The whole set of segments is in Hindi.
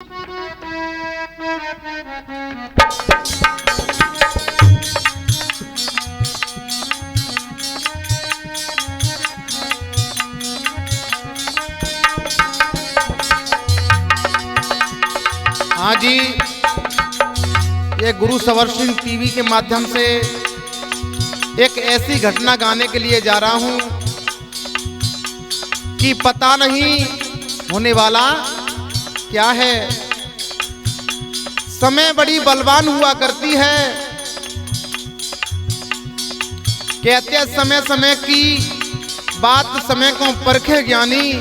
हाँ जी, ये गुरु सवर सिंह टीवी के माध्यम से एक ऐसी घटना गाने के लिए जा रहा हूं कि पता नहीं होने वाला क्या है। समय बड़ी बलवान हुआ करती है। कहते हैं समय समय की बात समय को परखे ज्ञानी,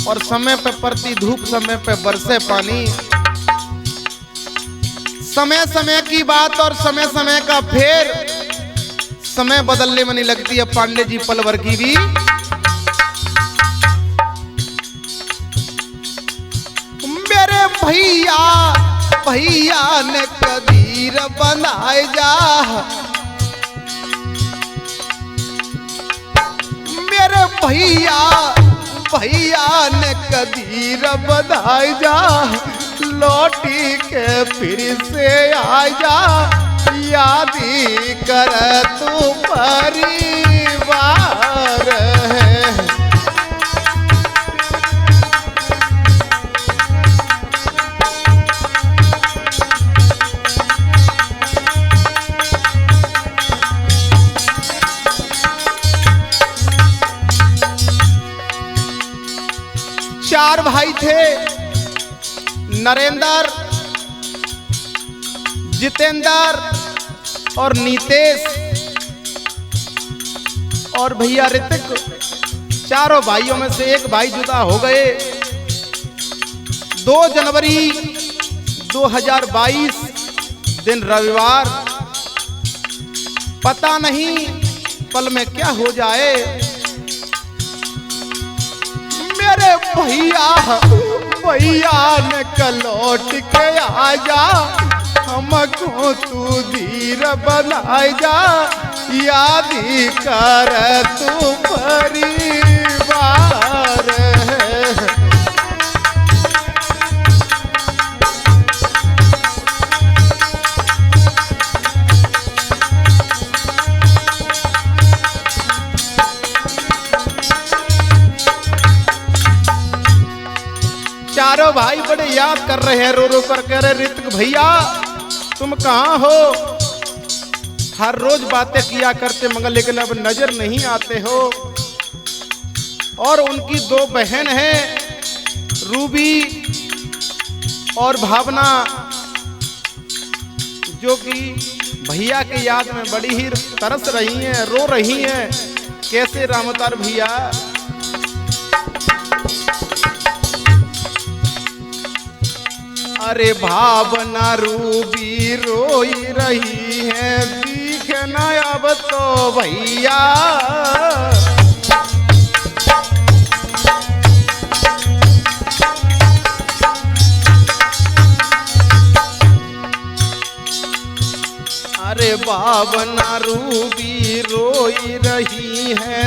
और समय पे पड़ती धूप समय पे बरसे पानी। समय समय की बात और समय समय का फेर, समय बदलने में नहीं लगती है पांडे जी पल भर की भी। मेरे भैया भैया ने कदीर बनाए जा, मेरे भैया भैया ने कदीर बनाए जा, लौटी के फिर से आ जा, याद कर तू परिवार है। चार भाई थे, नरेंद्र, जितेंद्र और नीतेश और भैया ऋतिक। चारों भाइयों में से एक भाई जुदा हो गए। 2 जनवरी 2022 दिन रविवार। पता नहीं पल में क्या हो जाए। मेरे भैया भैया ने लौट के आ जा, हमको तू धीर बनाए जा, याद कर तू परिवार है। चारों भाई बड़े याद कर रहे हैं, रो रो कर कह रहे ऋतिक भैया तुम कहाँ हो। हर रोज बातें किया करते मगर लेकिन अब नजर नहीं आते हो। और उनकी 2 बहन हैं, रूबी और भावना, जो कि भैया के याद में बड़ी ही तरस रही हैं, रो रही हैं। कैसे रामतार भैया। अरे भावना रूबी रोई रही है, दिखे न अब तो भैया। अरे भावना रूबी रोई रही है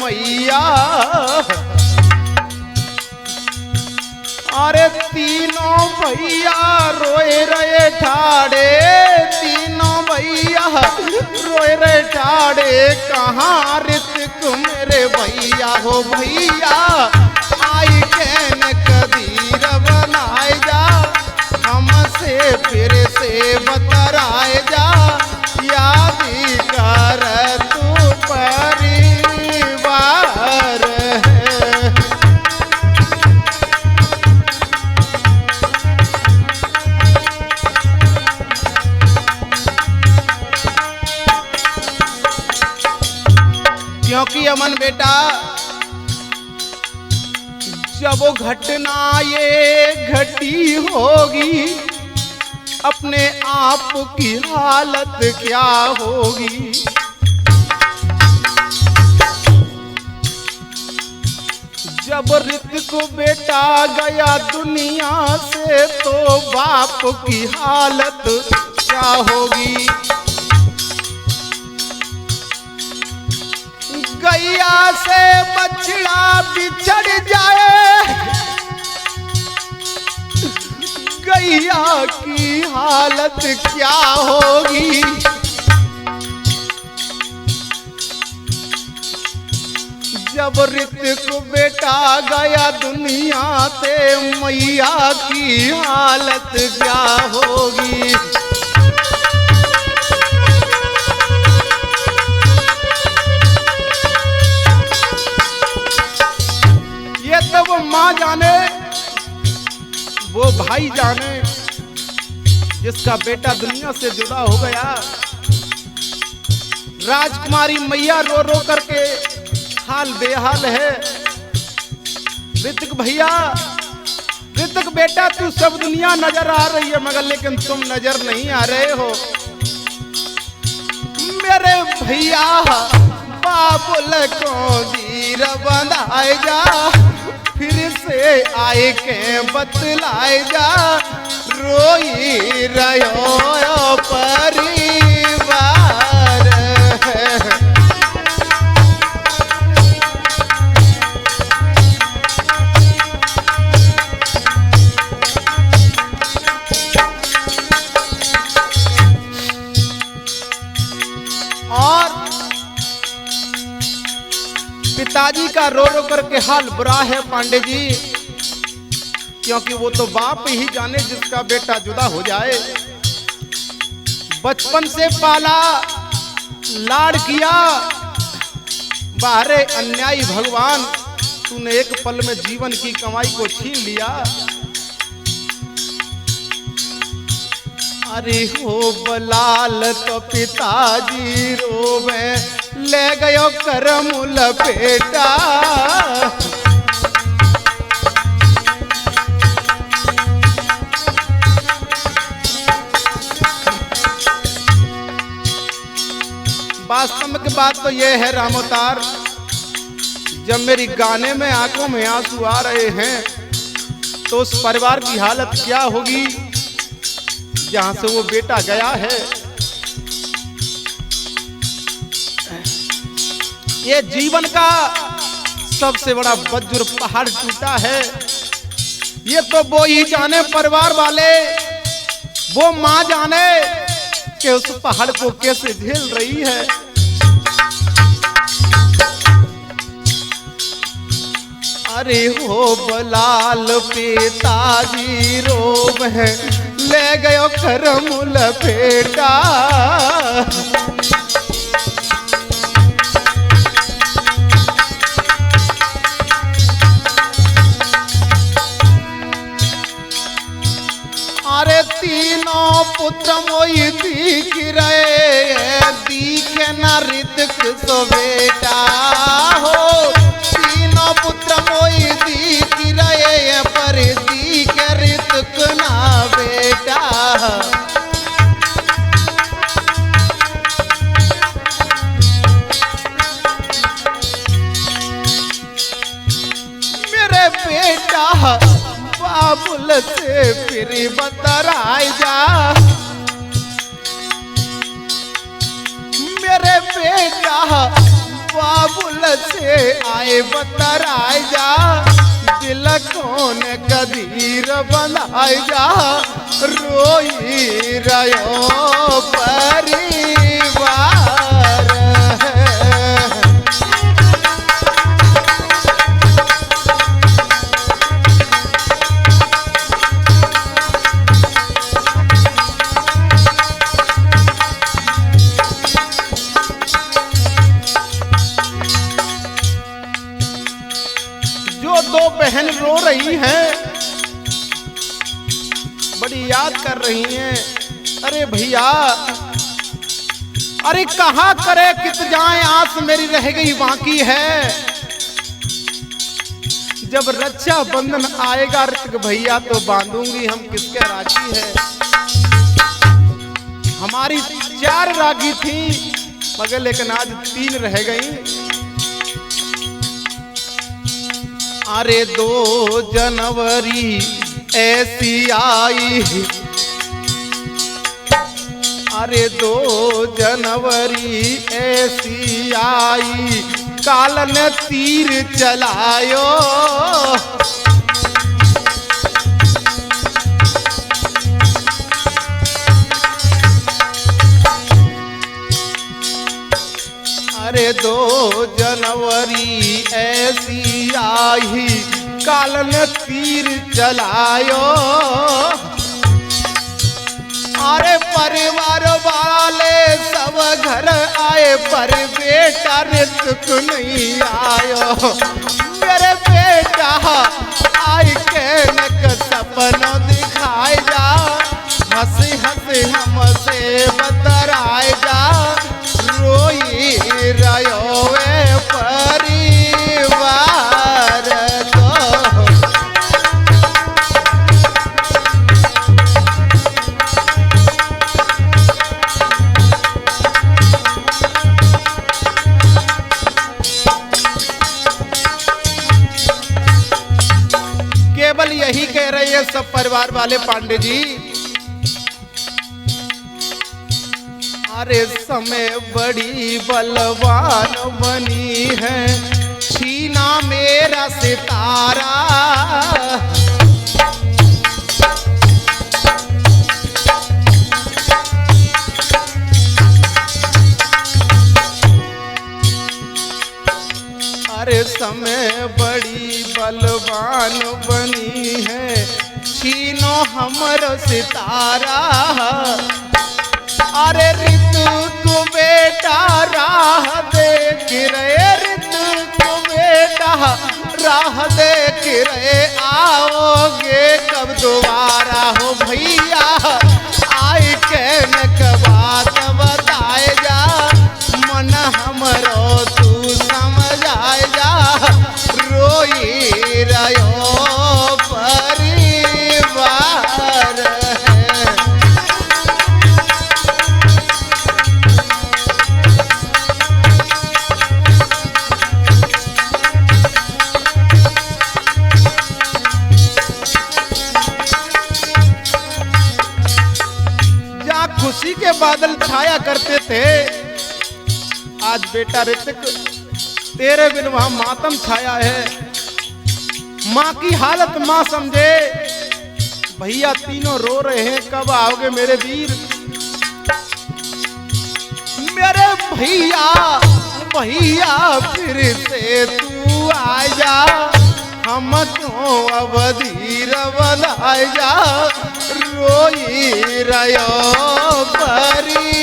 मैया। अरे तीनों भैया रोए रहे ठाड़े, तीनों भैया रोए रहे ठाड़े। कहाँ ऋतिक मेरे भैया हो भैया, आई कैन कदीर बनाए जा, हमसे फिर से बतराए जा, याद कर तू परिवार है। क्योंकि अमन बेटा, जब वो घटना ये घटी होगी, अपने आप की हालत क्या होगी। जब ऋतिक बेटा गया दुनिया से, तो बाप की हालत क्या होगी। गैया से बछड़ा बिछड़ जाए, मैया की हालत क्या होगी। जब ऋतिक बेटा गया दुनिया से मैया की हालत क्या होगी। ये तो वो माँ जाने, वो भाई जाने जिसका बेटा दुनिया से जुदा हो गया। राजकुमारी मैया रो रो करके हाल बेहाल है। ऋतिक भैया, ऋतिक बेटा, तू सब दुनिया नजर आ रही है मगर लेकिन तुम नजर नहीं आ रहे हो। मेरे भैया बाबुल को धीर बंधाए जा, फिर से आए के बतलाए जा, रोई रहो परिवार है। और पिताजी का रो रो करके हाल बुरा है पांडे जी, क्योंकि वो तो बाप ही जाने जिसका बेटा जुदा हो जाए। बचपन से पाला लाड़ किया, बाहरे अन्यायी भगवान, तूने एक पल में जीवन की कमाई को छीन लिया। अरे हो बलाल तो पिताजी रोवे, ले गयो करमुल बेटा। वास्तव की बात तो यह है रामोतार, जब मेरी गाने में आंखों में आंसू आ रहे हैं तो उस परिवार की हालत क्या होगी जहां से वो बेटा गया है। ये जीवन का सबसे बड़ा वज्र पहाड़ टूटा है। ये तो वो ही जाने, परिवार वाले, वो मां जाने कि उस पहाड़ को कैसे झेल रही है। अरे हो बलाल पिताजी रोवे, ले गयो करमुल बेटा। अरे तीनों पुत्र मोई दीख रहे, दीखे न ऋतिक सो बेटा हो। तीनों पुत्र मोई दीख रहे, पर दीख ऋतिक ना बेटा। मेरे बेटा बाबुल से फिर बतराए जा, मेरे बेटा बाबुल से आए बतराए जा, दिल कौन कदीर बनाए जा, रोई रहो परिवार है। दो बहन रो रही हैं, बड़ी याद कर रही हैं। अरे भैया, अरे कहां करे कित जाए, आस मेरी रह गई बाकी है। जब रक्षा बंधन आएगा ऋतिक भैया तो बांधूंगी हम किसके राखी है। हमारी 4 राखी थी मगर लेकिन आज 3 रह गई। अरे 2 जनवरी ऐसी आई, अरे 2 जनवरी ऐसी आई, काल ने तीर चलायो। 2 जनवरी ऐसी आई, कालन तीर चलायो। अरे परिवार वाले सब घर आए पर बेटा ऋतुक नहीं आयो। मेरे बेटा आई के नक सपना दिखाए जा, हंसी हंसी हमसे बतराए जा, रोई रयो वे परिवार को। केवल यही कह रहे हैं सब परिवार वाले पांडे जी। अरे समय बड़ी बलवान बनी है, छीना मेरा सितारा। अरे समय बड़ी बलवान बनी है, छीनो हमर सितारा। अरे ऋतुक बेटा राह देख रहे, ऋतुक बेटा राह देख रहे, आओगे कब दोबारा हो भैया, आई के नक बात बताए जा, मन हमरो तू समझाए जा, रोई रयो परिवार है। खुशी के बादल छाया करते थे, आज बेटा ऋतिक तेरे बिन वहां मातम छाया है। माँ की हालत माँ समझे, भैया तीनों रो रहे हैं, कब आओगे मेरे वीर। मेरे भैया भैया फिर से तू आ जा, हम क्यों अवधीर बनाए जा, रोई रयो परिवार।